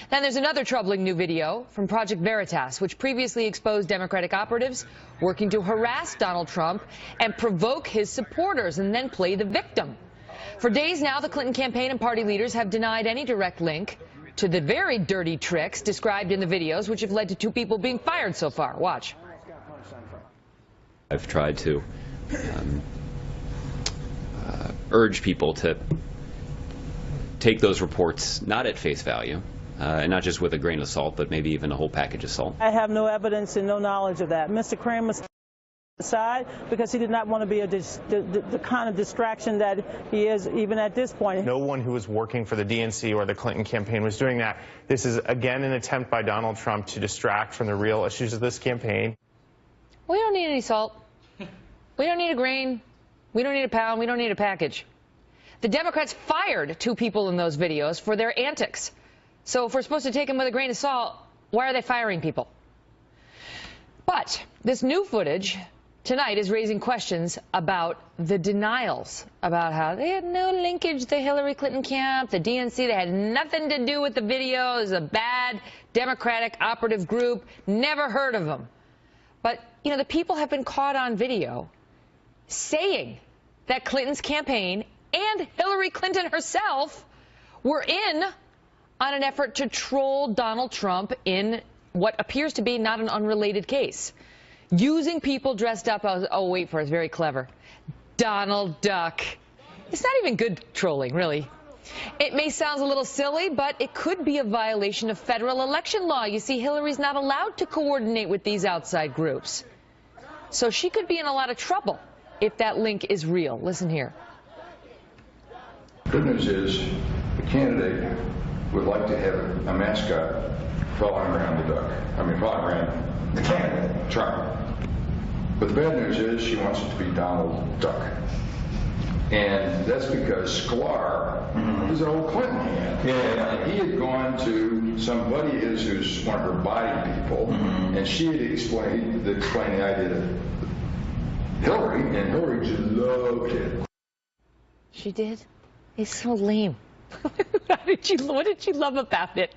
Then there's another troubling new video from Project Veritas, which previously exposed Democratic operatives working to harass Donald Trump and provoke his supporters and then play the victim. For days now, the Clinton campaign and party leaders have denied any direct link to the very dirty tricks described in the videos, which have led to 2 people being fired so far. Watch. I've tried to urge people to take those reports not at face value, and not just with a grain of salt, but maybe even a whole package of salt. I have no evidence and no knowledge of that. Mr. Kramer aside because he did not want to be the kind of distraction that he is even at this point. No one who was working for the DNC or the Clinton campaign was doing that. This is, again, an attempt by Donald Trump to distract from the real issues of this campaign. We don't need any salt. We don't need a grain. We don't need a pound. We don't need a package. The Democrats fired 2 people in those videos for their antics. So if we're supposed to take them with a grain of salt, why are they firing people? But this new footage tonight is raising questions about the denials, about how they had no linkage to the Hillary Clinton camp, the DNC, they had nothing to do with the video, it was a bad Democratic operative group, never heard of them. But, you know, the people have been caught on video saying that Clinton's campaign and Hillary Clinton herself were in on an effort to troll Donald Trump in what appears to be not an unrelated case. Using people dressed up as, oh, wait for it, it's very clever, Donald Duck. It's not even good trolling, really. It may sound a little silly, but it could be a violation of federal election law. You see, Hillary's not allowed to coordinate with these outside groups. So she could be in a lot of trouble if that link is real. Listen here. Good news is the candidate would like to have a mascot following around the duck. I mean, following around the candidate, Trump. But the bad news is she wants it to be Donald Duck. And that's because Sklar is an old Clinton hand. And he had gone to somebody who's one of her body people, and she had explained the idea to Hillary, and Hillary just loved it. She did? It's so lame. What did you love about it?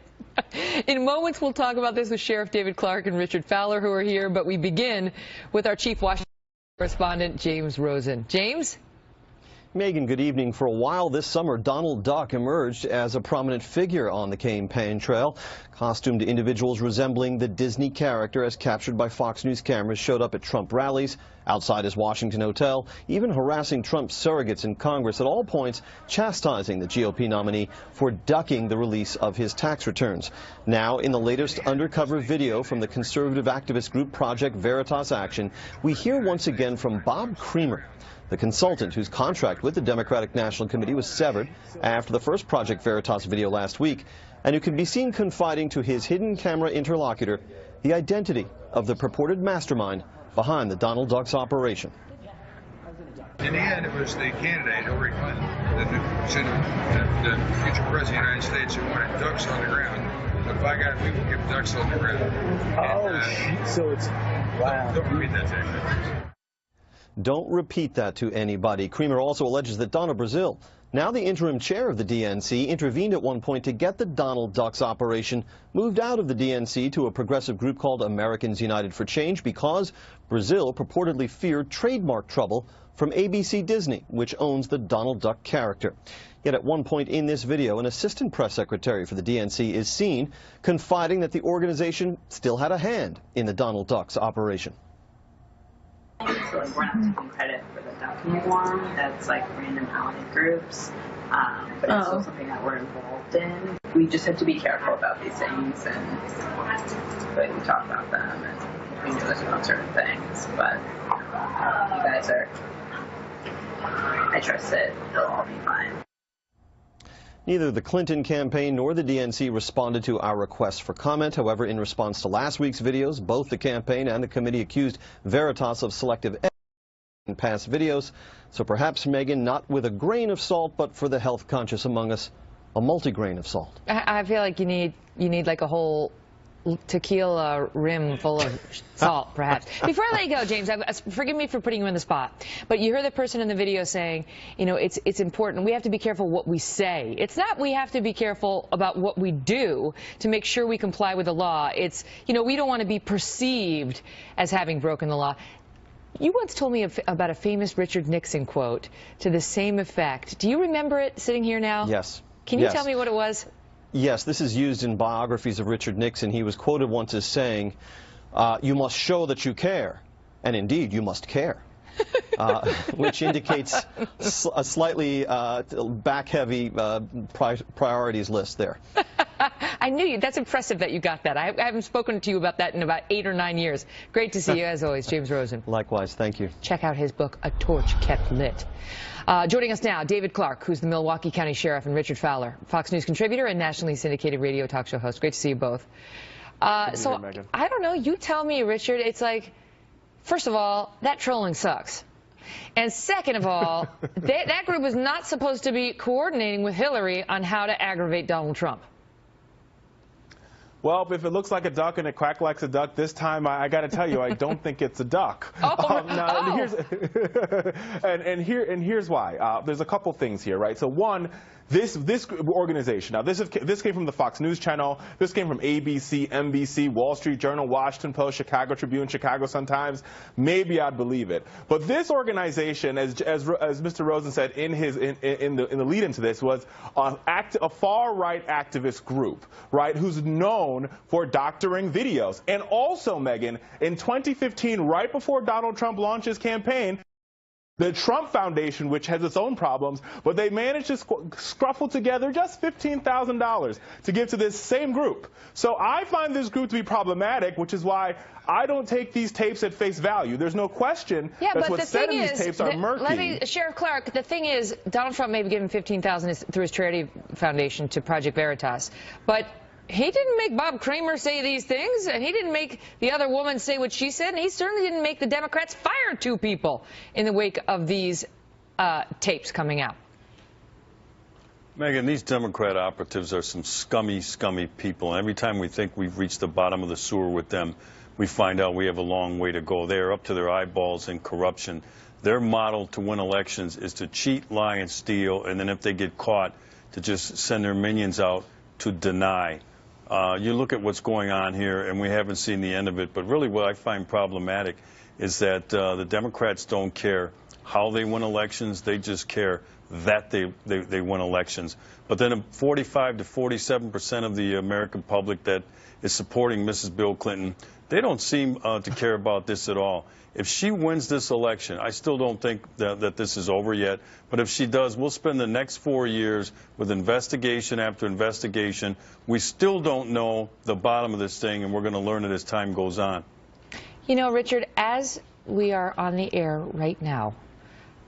In moments, we'll talk about this with Sheriff David Clarke and Richard Fowler, who are here, but we begin with our chief Washington correspondent, James Rosen. James? Megyn, good evening. For a while this summer, Donald Duck emerged as a prominent figure on the campaign trail. Costumed individuals resembling the Disney character, as captured by Fox News cameras, showed up at Trump rallies, outside his Washington hotel, even harassing Trump's surrogates in Congress, at all points chastising the GOP nominee for ducking the release of his tax returns. Now, in the latest undercover video from the conservative activist group Project Veritas Action, we hear once again from Bob Creamer, the consultant whose contract with the Democratic National Committee was severed after the first Project Veritas video last week, and who can be seen confiding to his hidden camera interlocutor the identity of the purported mastermind behind the Donald Duck's operation. In the end, it was the candidate, Hillary Clinton, the future president of the United States, who wanted ducks on the ground. But by God, we will give ducks on the ground. So it's, wow. Don't repeat that to anybody. Don't repeat that to anybody. Creamer also alleges that Donna Brazile, now the interim chair of the DNC, intervened at one point to get the Donald Duck's operation moved out of the DNC to a progressive group called Americans United for Change because Brazile purportedly feared trademark trouble from ABC Disney, which owns the Donald Duck character. Yet at one point in this video, an assistant press secretary for the DNC is seen confiding that the organization still had a hand in the Donald Duck's operation. So like, we're not taking credit for the duck anymore. That's like random ally groups, but it's still something that we're involved in. We just have to be careful about these things, and like, we talk about them, and we know this about certain things. But you guys are, I trust that they'll all be fine. Neither the Clinton campaign nor the DNC responded to our request for comment. However, in response to last week's videos, both the campaign and the committee accused Veritas of selective editing in past videos. So perhaps, Megyn, not with a grain of salt, but for the health conscious among us, a multi-grain of salt. I feel like you need like a whole tequila rim full of salt, perhaps. Before I let you go, James, forgive me for putting you in the spot, but you heard the person in the video saying, you know, it's important. We have to be careful what we say. It's not we have to be careful about what we do to make sure we comply with the law. It's, you know, we don't want to be perceived as having broken the law. You once told me about a famous Richard Nixon quote to the same effect. Do you remember it sitting here now? Yes. Can you tell me what it was? Yes, this is used in biographies of Richard Nixon. He was quoted once as saying, you must show that you care, and indeed you must care, which indicates a slightly back-heavy priorities list there. I knew you. That's impressive that you got that. I haven't spoken to you about that in about 8 or 9 years. Great to see you, as always, James Rosen. Likewise, thank you. Check out his book, A Torch Kept Lit. Joining us now, David Clarke, who's the Milwaukee County Sheriff, and Richard Fowler, Fox News contributor and nationally syndicated radio talk show host. Great to see you both. So, I don't know. You tell me, Richard. It's like, first of all, that trolling sucks. And second of all, that group is not supposed to be coordinating with Hillary on how to aggravate Donald Trump. Well, if it looks like a duck and it quacks like a duck, this time I got to tell you, I don't think it's a duck. Here's why. There's a couple things here, right? So one, this organization. Now this came from the Fox News Channel. This came from ABC, NBC, Wall Street Journal, Washington Post, Chicago Tribune, Chicago Sun-Times. Maybe I'd believe it. But this organization, as Mr. Rosen said in the lead into this, was a far-right activist group, right, who's known for doctoring videos. And also, Megyn, in 2015, right before Donald Trump launched his campaign, the Trump Foundation, which has its own problems, but they managed to scruffle together just $15,000 to give to this same group. So I find this group to be problematic, which is why I don't take these tapes at face value. There's no question that what's said in these tapes are murky. Sheriff Clarke, the thing is, Donald Trump may be giving $15,000 through his charity foundation to Project Veritas, but he didn't make Bob Kramer say these things, and he didn't make the other woman say what she said, and he certainly didn't make the Democrats fire 2 people in the wake of these tapes coming out. Megyn, these Democrat operatives are some scummy, scummy people. And every time we think we've reached the bottom of the sewer with them, we find out we have a long way to go. They are up to their eyeballs in corruption. Their model to win elections is to cheat, lie, and steal, and then if they get caught, to just send their minions out to deny. You look at what's going on here, and we haven't seen the end of it, but really what I find problematic is that the Democrats don't care how they win elections. They just care that they win elections. But then 45 to 47% of the American public that is supporting Mrs. Bill Clinton, they don't seem to care about this at all. If she wins this election, I still don't think that this is over yet, but if she does, we'll spend the next 4 years with investigation after investigation. We still don't know the bottom of this thing, and we're going to learn it as time goes on. You know, Richard, as we are on the air right now,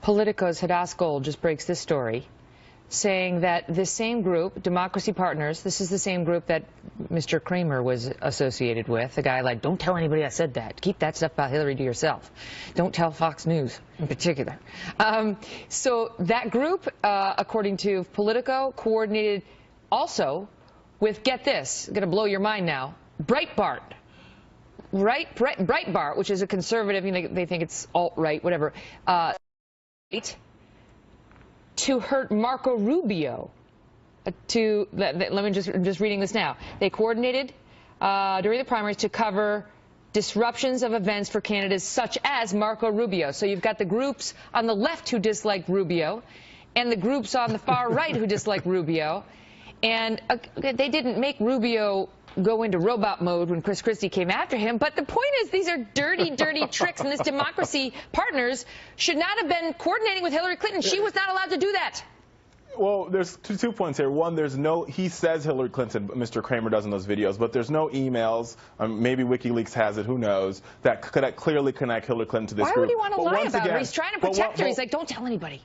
Politico's Hadass Gold just breaks this story, saying that this same group, Democracy Partners, this is the same group that Mr. Kramer was associated with, a guy like, don't tell anybody I said that. Keep that stuff about Hillary to yourself. Don't tell Fox News in particular. So that group, according to Politico, coordinated also with, get this, going to blow your mind now, Breitbart. Breitbart, which is a conservative, you know, they think it's alt-right, whatever, to hurt Marco Rubio. I'm just reading this now. They coordinated during the primaries to cover disruptions of events for candidates such as Marco Rubio. So you've got the groups on the left who dislike Rubio and the groups on the far right who dislike Rubio. And they didn't make Rubio go into robot mode when Chris Christie came after him. But the point is, these are dirty, dirty tricks, and this Democracy Partners should not have been coordinating with Hillary Clinton. She was not allowed to do that. Well, there's two points here. One, he says Hillary Clinton, Mr. Kramer does in those videos, but there's no emails, maybe WikiLeaks has it, who knows, that clearly connect Hillary Clinton to this group. Why would he want to lie about her? He's trying to protect her. He's like, don't tell anybody.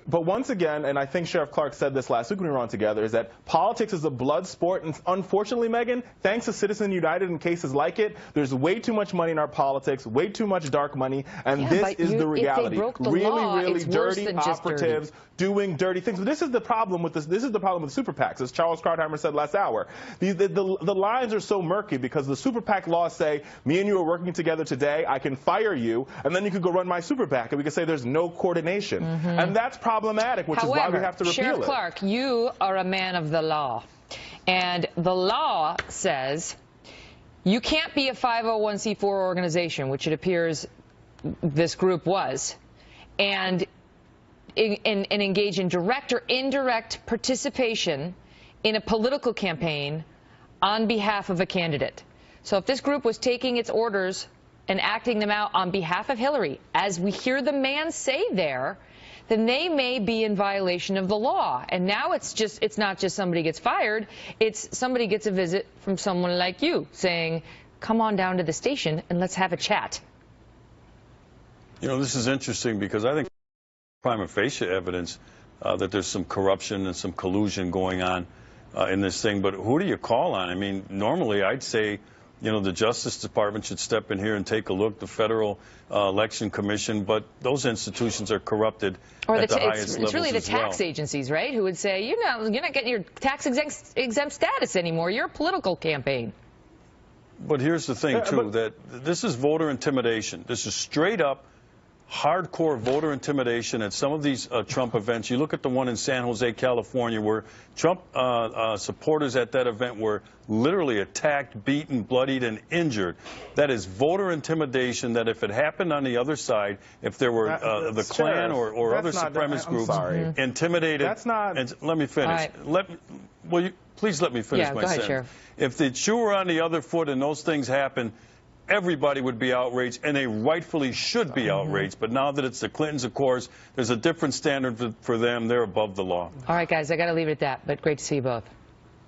But once again, and I think Sheriff Clarke said this last week when we were on together, is that politics is a blood sport. And unfortunately, Megyn, thanks to Citizens United and cases like it, there's way too much money in our politics, way too much dark money. And this is the reality. If they broke the really, law, really it's worse dirty than just operatives doing dirty things. But this is the problem with this. This is the problem with super PACs, as Charles Krauthammer said last hour. The lines are so murky because the super PAC laws say, me and you are working together today, I can fire you, and then you could go run my super PAC, and we can say there's no coordination. And that's problematic, which is why we have to repeal Sheriff it. Clarke, you are a man of the law. And the law says you can't be a 501c4 organization, which it appears this group was, and engage in direct or indirect participation in a political campaign on behalf of a candidate. So if this group was taking its orders and acting them out on behalf of Hillary, as we hear the man say there, then they may be in violation of the law. And now it's not just somebody gets fired, it's somebody gets a visit from someone like you saying, come on down to the station and let's have a chat. You know, this is interesting because I think prima facie evidence that there's some corruption and some collusion going on in this thing. But who do you call on? I mean, normally I'd say, you know, the Justice Department should step in here and take a look, the Federal Election Commission, but those institutions are corrupted at the highest levels. It's really the tax agencies, right, who would say, you're not getting your tax exempt status anymore. You're a political campaign. But here's the thing, too, that this is voter intimidation. This is straight up hardcore voter intimidation at some of these Trump events. You look at the one in San Jose, California, where Trump supporters at that event were literally attacked, beaten, bloodied, and injured. That is voter intimidation that if it happened on the other side, if there were the Klan or other supremacist groups intimidated. That's not. And let me finish. Right. Please let me finish my sentence. Sheriff. If the shoe were on the other foot and those things happen, everybody would be outraged, and they rightfully should be outraged. But now that it's the Clintons, of course, there's a different standard for them. They're above the law. All right, guys, I got to leave it at that, but great to see you both.